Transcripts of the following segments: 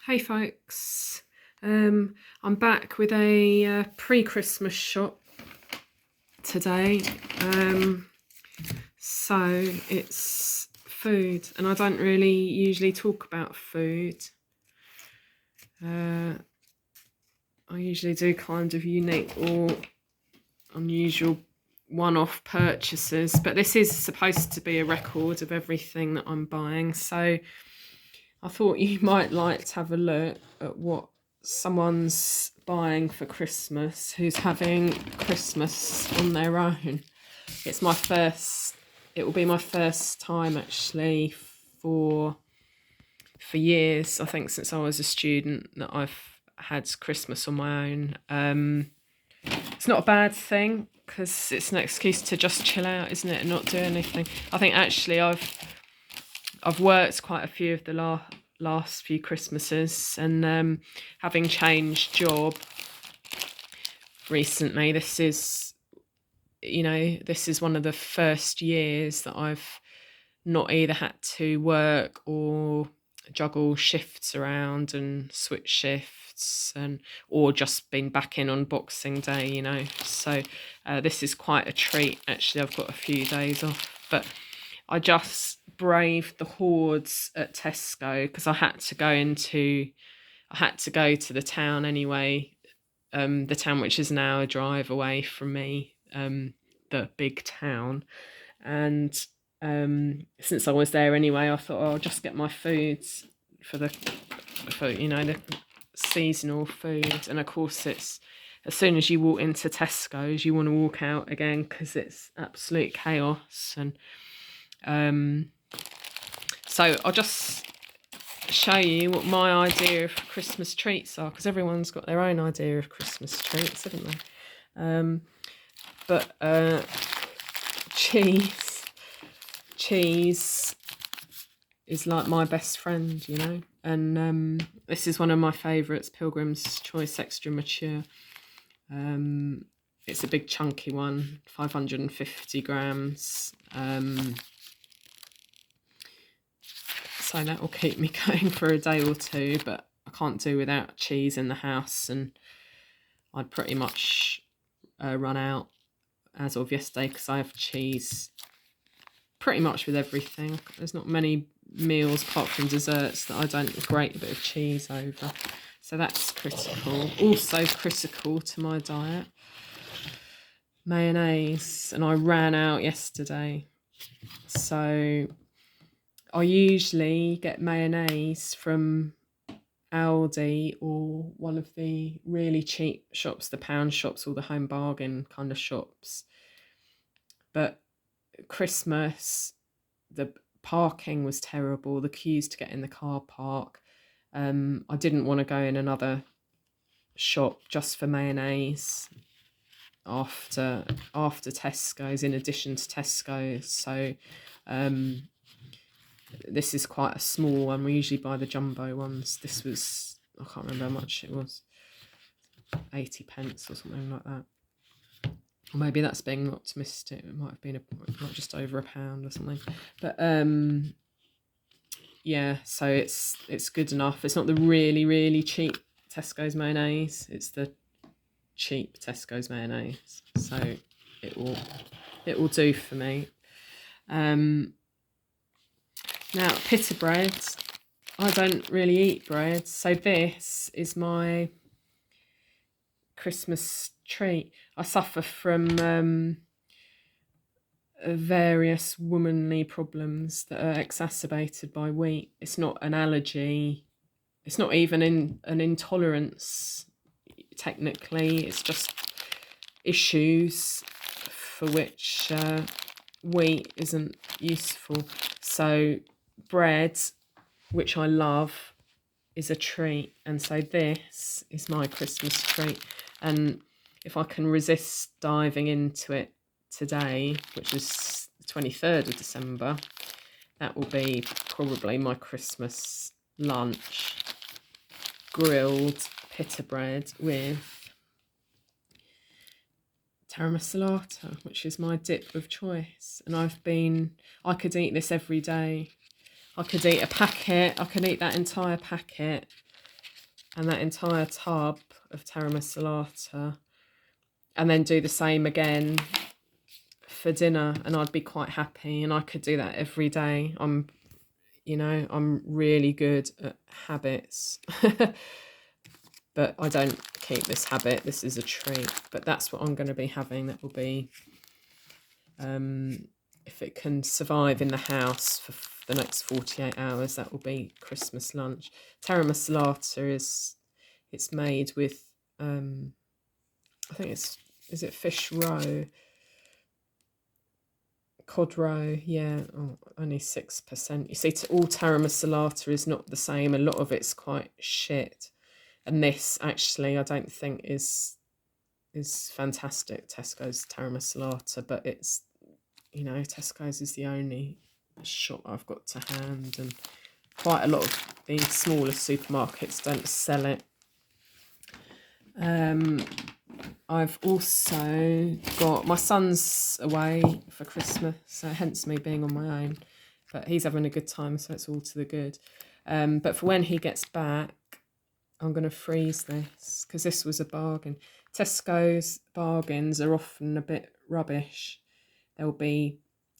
Hey folks, I'm back with a pre-Christmas shop today. So it's food, and I don't really usually talk about food. I usually do kind of unique or unusual one-off purchases, but this is supposed to be a record of everything that I'm buying. So I thought you might like to have a look at what someone's buying for Christmas who's having Christmas on their own. It's my first, it will be my first time actually for years, I think, since I was a student, that I've had Christmas on my own. It's not a bad thing because it's an excuse to just chill out, isn't it, and not do anything. I think actually I've worked quite a few of the last few Christmases, and having changed job recently, this is one of the first years that I've not either had to work or juggle shifts around and switch shifts, and or just been back in on Boxing Day. So this is quite a treat actually. I've got a few days off, but I just braved the hordes at Tesco because I had to go to the town anyway. The town which is now a drive away from me, the big town. And since I was there anyway, I thought, I'll just get my foods for the seasonal food. And of course, it's as soon as you walk into Tesco's, you want to walk out again because it's absolute chaos. And so I'll just show you what my idea of Christmas treats are, because everyone's got their own idea of Christmas treats, haven't they? But cheese is like my best friend. And this is one of my favourites, Pilgrim's Choice Extra Mature. It's a big chunky one, 550 grams. So that will keep me going for a day or two, but I can't do without cheese in the house, and I'd pretty much run out as of yesterday because I have cheese pretty much with everything. There's not many meals apart from desserts that I don't grate a bit of cheese over. So that's critical. Also critical to my diet, mayonnaise, and I ran out yesterday. So I usually get mayonnaise from Aldi or one of the really cheap shops, the pound shops or the home bargain kind of shops. But Christmas, the parking was terrible, the queues to get in the car park. I didn't want to go in another shop just for mayonnaise after Tesco's, in addition to Tesco's. So this is quite a small one. We usually buy the jumbo ones. This was, I can't remember how much it was, 80 pence or something like that. Or maybe that's being optimistic. It might have been not just over a pound or something. But yeah, so it's good enough. It's not the really, really cheap Tesco's mayonnaise. It's the cheap Tesco's mayonnaise. So it will do for me. Now, pitta bread. I don't really eat bread, so this is my Christmas treat. I suffer from various womanly problems that are exacerbated by wheat. It's not an allergy. It's not even an intolerance, technically. It's just issues for which wheat isn't useful. So bread, which I love, is a treat, and so this is my Christmas treat. And if I can resist diving into it today, which is the 23rd of December, that will be probably my Christmas lunch: grilled pitta bread with taramasalata, which is my dip of choice. And I could eat this every day. I could eat a packet. I could eat that entire packet and that entire tub of taramasalata, and then do the same again for dinner, and I'd be quite happy, and I could do that every day. I'm really good at habits. But I don't keep this habit. This is a treat. But that's what I'm going to be having. That will be, if it can survive in the house for the next 48 hours, that will be Christmas lunch. Taramasalata it's made with, I think is it fish roe? Cod roe, yeah, only 6%. You see, all taramasalata is not the same. A lot of it's quite shit. And this actually, I don't think is fantastic. Tesco's taramasalata, but it's, Tesco's is the only shop I've got to hand, and quite a lot of the smaller supermarkets don't sell it. I've also got, my son's away for Christmas, so hence me being on my own, but he's having a good time, so it's all to the good. But for when he gets back, I'm going to freeze this, because this was a bargain. Tesco's bargains are often a bit rubbish.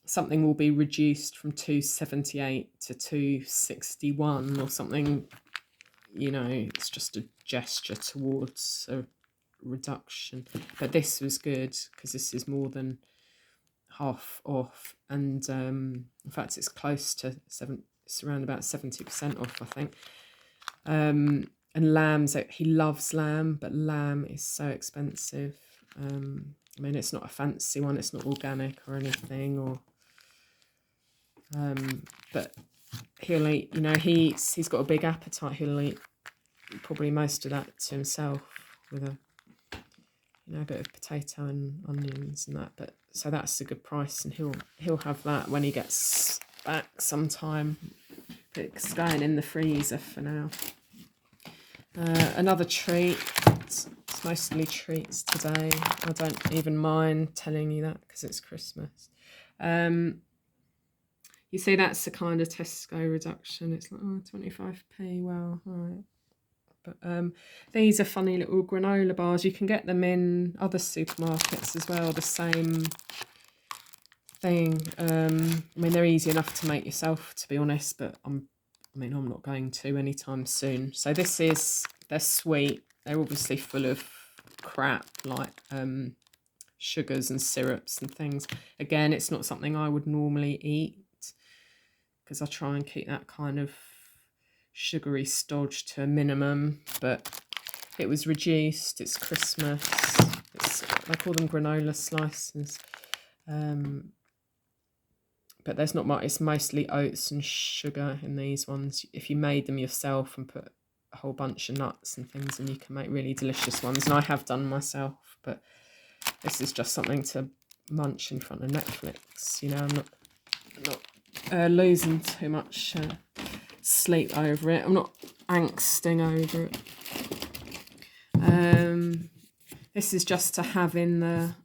Something will be reduced from £2.78 to £2.61 or something. It's just a gesture towards a reduction. But this was good, because this is more than half off, and in fact it's close to it's around about 70% off, I think. And lambs, he loves lamb, but lamb is so expensive. It's not a fancy one, it's not organic or anything, or but he'll eat, he's got a big appetite. He'll eat probably most of that to himself with a bit of potato and onions and that. But so that's a good price, and he'll have that when he gets back sometime. It's going in the freezer for now. Another treat. It's mostly treats today. I don't even mind telling you that, because it's Christmas. You see, that's the kind of Tesco reduction. It's like, 25p. Well, all right. But these are funny little granola bars. You can get them in other supermarkets as well, the same thing. They're easy enough to make yourself, to be honest, but I'm not going to anytime soon. So they're sweet. They're obviously full of crap, like sugars and syrups and things. Again, it's not something I would normally eat, because I try and keep that kind of sugary stodge to a minimum, but it was reduced. It's Christmas. I call them granola slices. But there's not much. It's mostly oats and sugar in these ones. If you made them yourself and put a whole bunch of nuts and things, and you can make really delicious ones. And I have done myself, but this is just something to munch in front of Netflix. I'm not losing too much sleep over it. I'm not angsting over it. This is just to have in the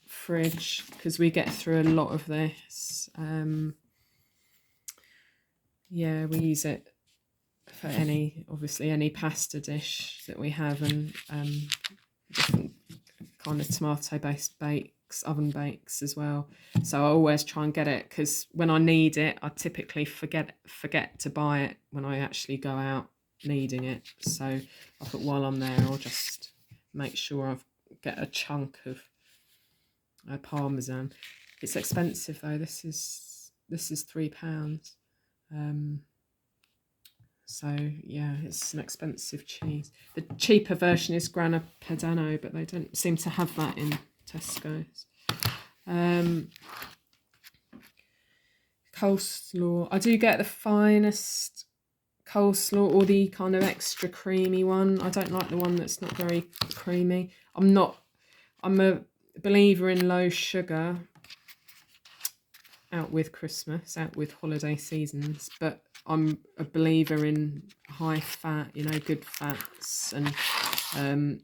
fridge, because we get through a lot of this. We use it for any pasta dish that we have, and different kind of tomato based bakes, oven bakes as well. So I always try and get it, because when I need it, I typically forget to buy it when I actually go out needing it. So I thought while I'm there, I'll just make sure I get a chunk of parmesan. It's expensive though. This is £3. So yeah, it's an expensive cheese. The cheaper version is Grana Padano, but they don't seem to have that in Tesco's. Coleslaw. I do get the finest coleslaw, or the kind of extra creamy one. I don't like the one that's not very creamy. I'm a believer in low sugar, out with Christmas, out with holiday seasons, but I'm a believer in high fat, good fats, and I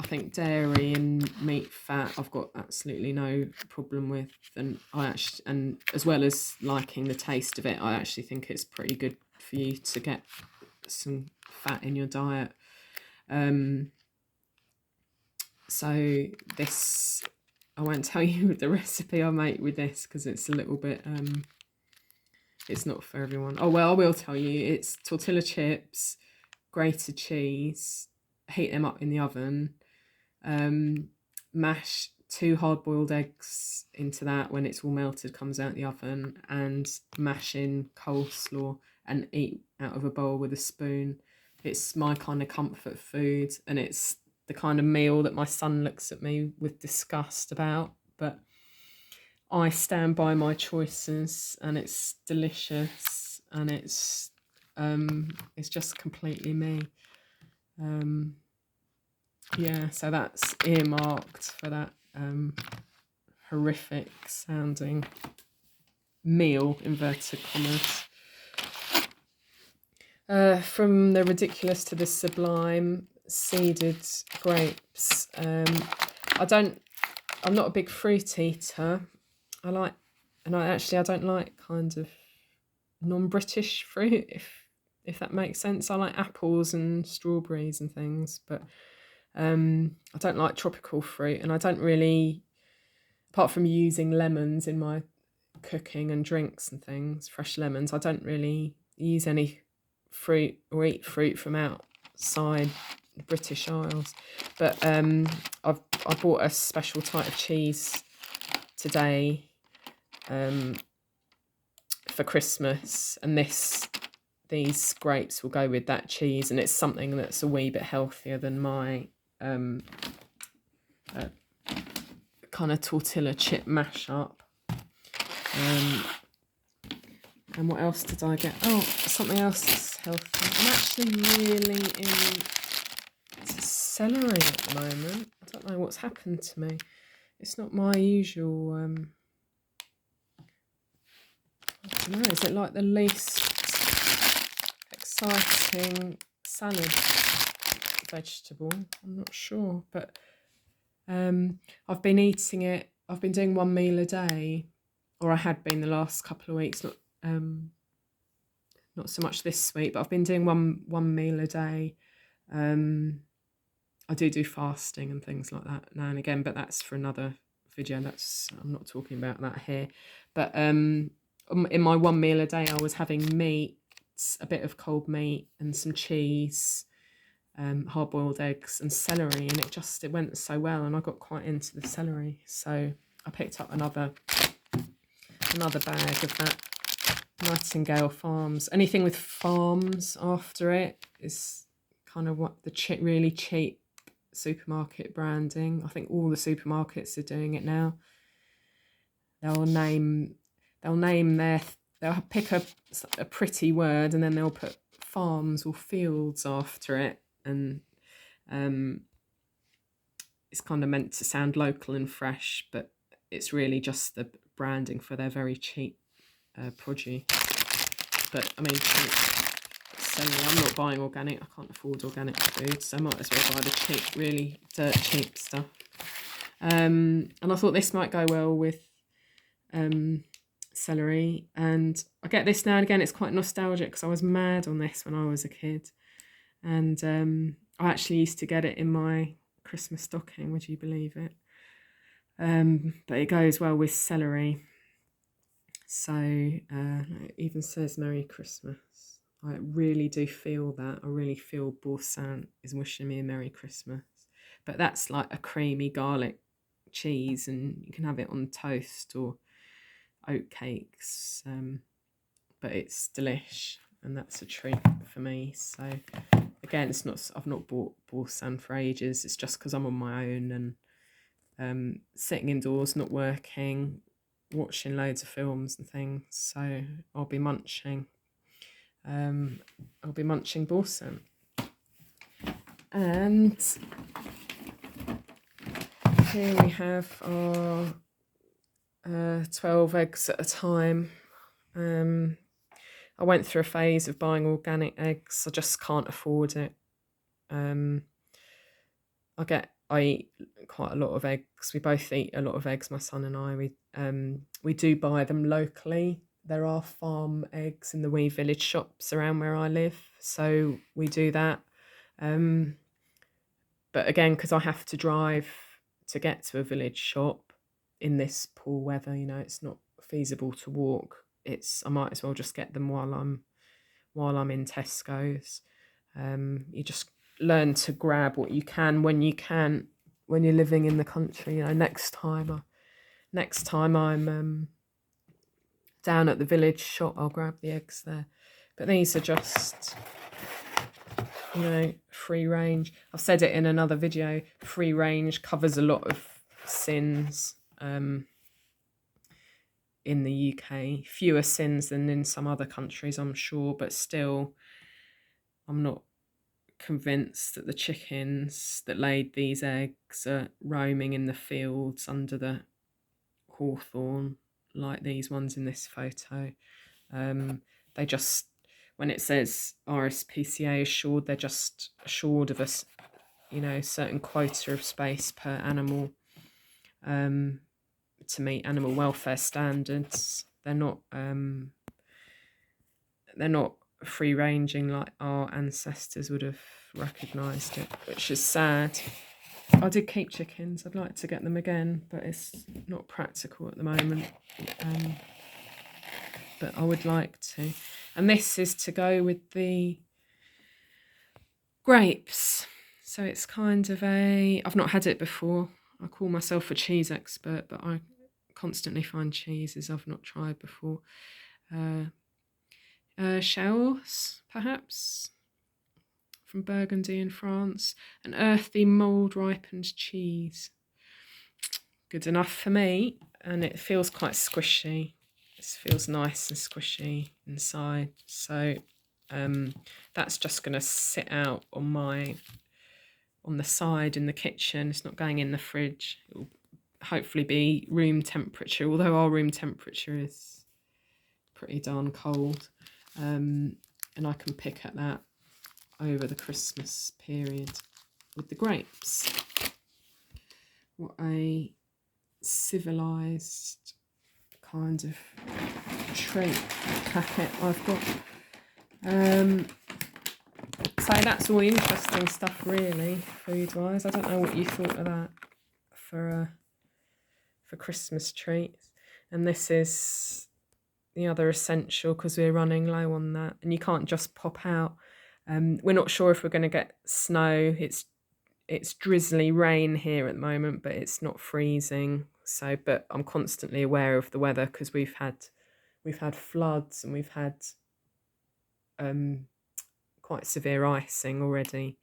think dairy and meat fat I've got absolutely no problem with, and as well as liking the taste of it, I actually think it's pretty good for you to get put some fat in your diet. So this, I won't tell you the recipe I make with this because it's a little bit, it's not for everyone. Oh, well, I will tell you. It's tortilla chips, grated cheese, heat them up in the oven, mash 2 hard-boiled eggs into that when it's all melted, comes out the oven, and mash in coleslaw and eat out of a bowl with a spoon. It's my kind of comfort food, and it's the kind of meal that my son looks at me with disgust about, but I stand by my choices, and it's delicious, and it's just completely me. Yeah, so that's earmarked for that horrific sounding meal, inverted commas. From the ridiculous to the sublime, seeded grapes. I'm not a big fruit eater. I don't like kind of non-British fruit, if that makes sense. I like apples and strawberries and things, but I don't like tropical fruit, and I don't really, apart from using lemons in my cooking and drinks and things, fresh lemons, I don't really use any fruit or eat fruit from outside the British Isles. But I bought a special type of cheese today for Christmas, and these grapes will go with that cheese, and it's something that's a wee bit healthier than my kind of tortilla chip mashup. And what else did I get? Oh, something else that's healthy. I'm actually really into celery at the moment. I don't know what's happened to me. It's not my usual, I don't know, is it like the least exciting salad vegetable? I'm not sure, but I've been eating it. I've been doing 1 meal a day, or I had been the last couple of weeks, not so much this week, but I've been doing one meal a day. I do fasting and things like that now and again, but that's for another video. I'm not talking about that here. But in my 1 meal a day, I was having meat, a bit of cold meat, and some cheese, hard-boiled eggs, and celery, and it went so well, and I got quite into the celery, so I picked up another bag of that Nightingale Farms. Anything with farms after it is kind of what the really cheap supermarket branding. I think all the supermarkets are doing it now. They'll pick a pretty word, and then they'll put farms or fields after it, and it's kind of meant to sound local and fresh, but it's really just the branding for their very cheap produce. But I mean, I'm not buying organic. I can't afford organic food, so I might as well buy the cheap, really dirt cheap stuff. And I thought this might go well with celery, and I get this now and again. It's quite nostalgic because I was mad on this when I was a kid, and I actually used to get it in my Christmas stocking. Would you believe it? But it goes well with celery. So it even says Merry Christmas. I really do feel that. I really feel Boursin is wishing me a Merry Christmas. But that's like a creamy garlic cheese, and you can have it on toast or oatcakes. But it's delish, and that's a treat for me. So again, I've not bought Boursin for ages. It's just because I'm on my own and sitting indoors, not working, watching loads of films and things. So I'll be munching Boursin. And here we have our 12 eggs at a time. I went through a phase of buying organic eggs. I just can't afford it. I eat quite a lot of eggs. We both eat a lot of eggs, my son and I. We do buy them locally. there are farm eggs in the wee village shops around where I live, so we do that. But again, because I have to drive to get to a village shop in this poor weather, you know, it's not feasible to walk. I might as well just get them while I'm in Tesco's. You just learn to grab what you can when you're living in the country. You know, next time I'm down at the village shop, I'll grab the eggs there. But these are just, you know, free range. I've said it in another video, free range covers a lot of sins in the UK. Fewer sins than in some other countries, I'm sure, but still, I'm not convinced that the chickens that laid these eggs are roaming in the fields under the hawthorn like these ones in this photo. They just, when it says RSPCA assured, they're just assured of a, you know, certain quota of space per animal to meet animal welfare standards. They're not free ranging like our ancestors would have recognised it, which is sad. I did keep chickens. I'd like to get them again, but it's not practical at the moment. But I would like to. And this is to go with the grapes. So it's kind of I've not had it before. I call myself a cheese expert, but I constantly find cheeses I've not tried before. Shells, perhaps, from Burgundy in France. An earthy mould-ripened cheese. Good enough for me, and it feels quite squishy. It feels nice and squishy inside. So that's just going to sit out on the side in the kitchen. It's not going in the fridge. It will hopefully be room temperature, although our room temperature is pretty darn cold. And I can pick at that over the Christmas period with the grapes. What a civilised kind of treat packet I've got. So that's all the interesting stuff really, food-wise. I don't know what you thought of that for Christmas treats. And this is the other essential because we're running low on that, and you can't just pop out. We're not sure if we're going to get snow. It's drizzly rain here at the moment, but it's not freezing. So, but I'm constantly aware of the weather because we've had floods and we've had quite severe icing already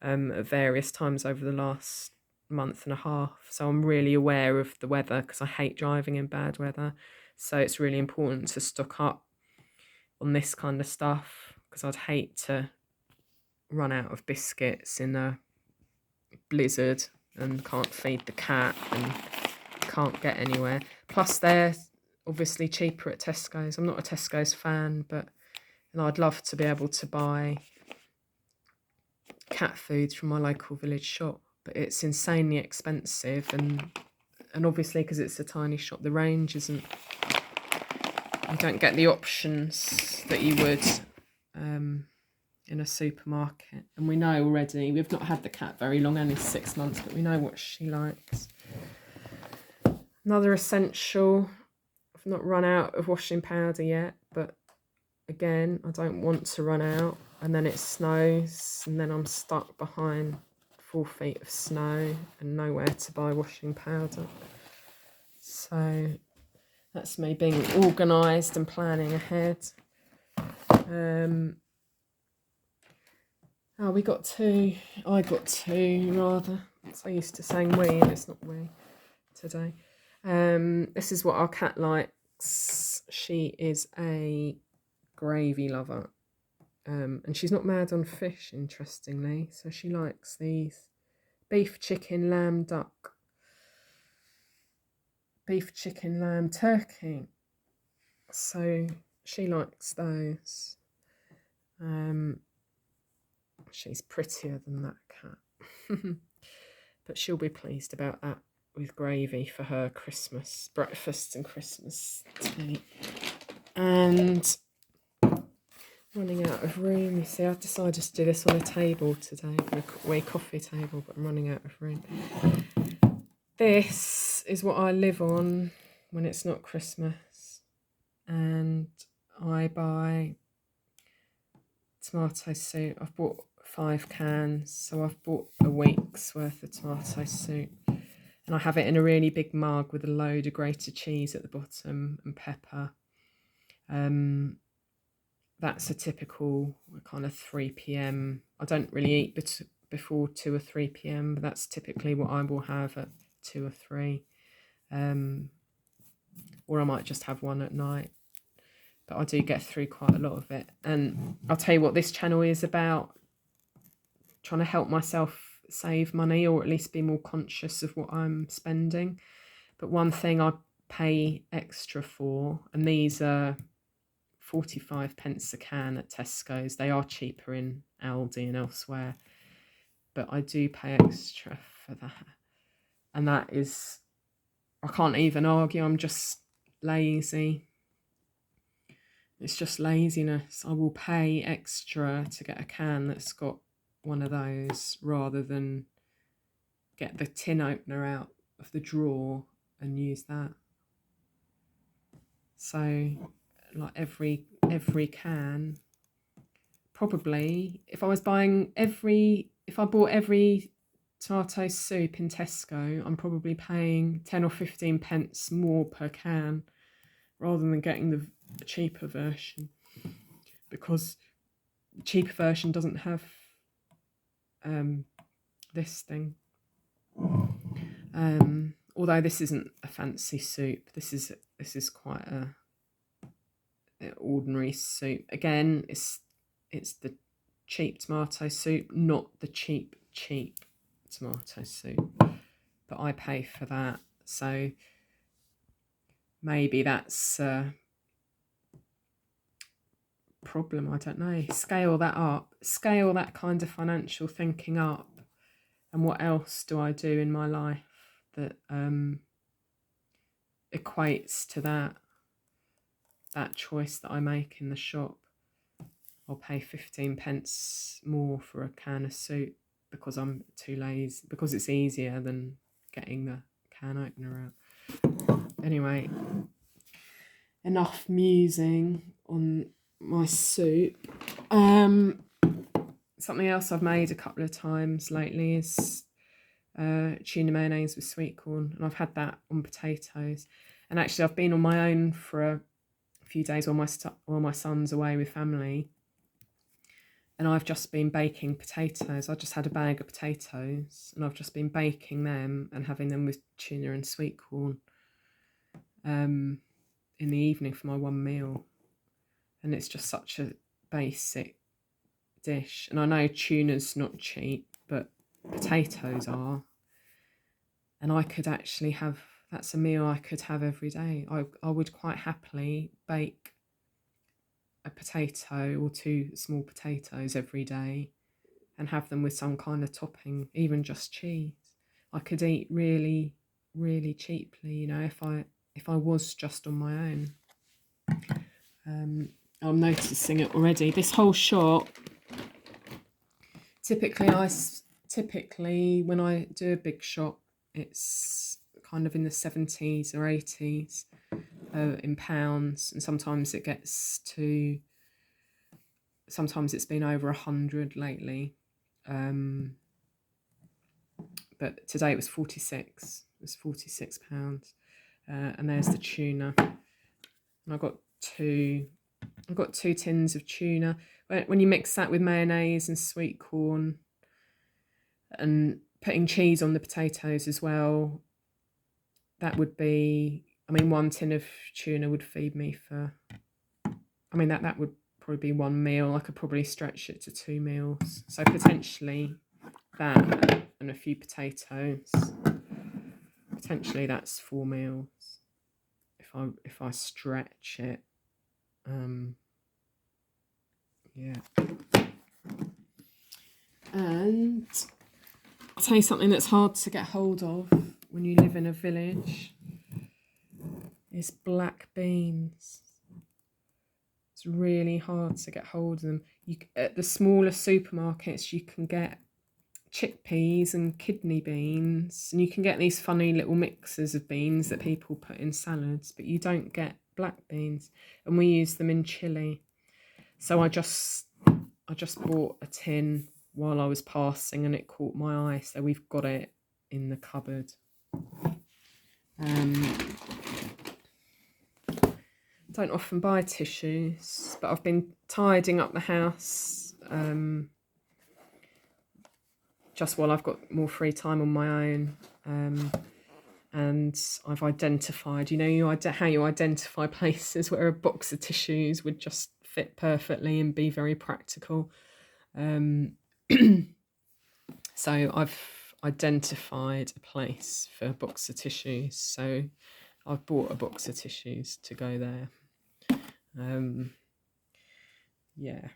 at various times over the last month and a half. So I'm really aware of the weather because I hate driving in bad weather. So it's really important to stock up on this kind of stuff because I'd hate to run out of biscuits in a blizzard and can't feed the cat and can't get anywhere. Plus they're obviously cheaper at Tesco's. I'm not a Tesco's fan, and I'd love to be able to buy cat food from my local village shop, but it's insanely expensive, and obviously because it's a tiny shop, the range isn't, you don't get the options that you would in a supermarket. And we know already, we've not had the cat very long, only 6 months, but we know what she likes. Another essential, I've not run out of washing powder yet, but again, I don't want to run out, and then it snows, and then I'm stuck behind 4 feet of snow and nowhere to buy washing powder. So that's me being organised and planning ahead. I got two rather. So I used to saying we, and it's not we today. This is what our cat likes. She is a gravy lover, and she's not mad on fish, interestingly. So she likes these beef, chicken, lamb, duck, beef, chicken, lamb, turkey. So she likes those. She's prettier than that cat, but she'll be pleased about that with gravy for her Christmas breakfast and Christmas tea. And running out of room. You see, I've decided to do this on a table today, a wee coffee table, but I'm running out of room. This is what I live on when it's not Christmas. And I buy tomato soup. I've bought 5 cans, so I've bought a week's worth of tomato soup. And I have it in a really big mug with a load of grated cheese at the bottom and pepper. That's a typical kind of 3 p.m. I don't really eat before 2 or 3 p.m, but that's typically what I will have at 2 or 3. Or I might just have one at night. But I do get through quite a lot of it. And I'll tell you what this channel is about: trying to help myself save money, or at least be more conscious of what I'm spending. But one thing I pay extra for, and these are 45 pence a can at Tesco's. They are cheaper in Aldi and elsewhere, but I do pay extra for that. And that is, I can't even argue, I'm just lazy. It's just laziness. I will pay extra to get a can that's got one of those rather than get the tin opener out of the drawer and use that. So like every can, probably if I bought every tomato soup in Tesco, I'm probably paying 10 or 15 pence more per can rather than getting the cheaper version, because the cheaper version doesn't have this thing. Although this isn't a fancy soup, this is quite an ordinary soup. Again, it's the cheap tomato soup, not the cheap tomato soup, but I pay for that. So maybe that's a problem, I don't know. Scale that up, scale that kind of financial thinking up, and what else do I do in my life that equates to that choice that I make in the shop. I'll pay 15 pence more for a can of soup because I'm too lazy, because it's easier than getting the can opener out. Anyway, enough musing on my soup. Something else I've made a couple of times lately is tuna mayonnaise with sweet corn, and I've had that on potatoes. And actually I've been on my own for a few days while my son's away with family, and I've just been baking potatoes. I just had a bag of potatoes and I've just been baking them and having them with tuna and sweet corn in the evening for my one meal. And it's just such a basic dish. And I know tuna's not cheap, but potatoes are. And I could actually have, that's a meal I could have every day. I would quite happily bake a potato or 2 small potatoes every day and have them with some kind of topping, even just cheese. I could eat really, really cheaply, you know, if I was just on my own. I'm noticing it already. This whole shop, typically when I do a big shop, it's kind of in the 70s or 80s in pounds, and sometimes it's been over 100 lately, but today it was 46. It was 46 pounds, and there's the tuna. And I've got two tins of tuna. When you mix that with mayonnaise and sweet corn and putting cheese on the potatoes as well, that would be, I mean, 1 tin of tuna would feed me for, I mean, that would probably be 1 meal. I could probably stretch it to 2 meals. So potentially that and a few potatoes. Potentially that's 4 meals if I stretch it. Yeah. And I'll tell you something that's hard to get hold of when you live in a village is black beans. It's really hard to get hold of them. At the smaller supermarkets, you can get chickpeas and kidney beans, and you can get these funny little mixes of beans that people put in salads, but you don't get black beans, and we use them in chili. So I just bought a tin while I was passing, and it caught my eye, so we've got it in the cupboard. Don't often buy tissues, but I've been tidying up the house just while I've got more free time on my own. And I've identified, how you identify places where a box of tissues would just fit perfectly and be very practical. So I've identified a place for a box of tissues. So I've bought a box of tissues to go there. Yeah,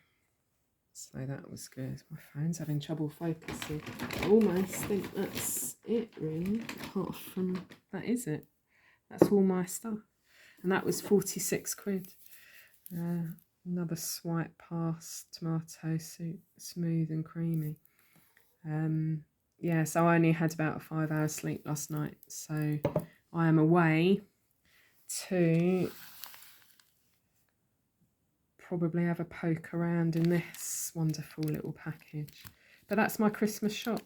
so that was good. My phone's having trouble focusing. I almost think that's it, really. Apart from that is it. That's all my stuff, and that was 46 quid. Another swipe past tomato soup, smooth and creamy. Yeah, so I only had about 5 hours sleep last night, so I am away to probably have a poke around in this wonderful little package. But that's my Christmas shop.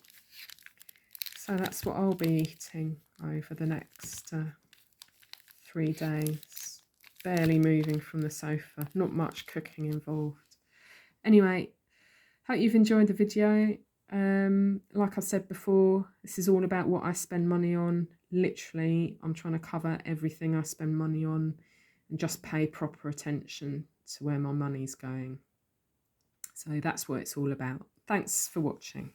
So that's what I'll be eating over the next 3 days. Barely moving from the sofa. Not much cooking involved. Anyway, hope you've enjoyed the video. Like I said before, this is all about what I spend money on. Literally, I'm trying to cover everything I spend money on and just pay proper attention to where my money's going. So that's what it's all about. Thanks for watching.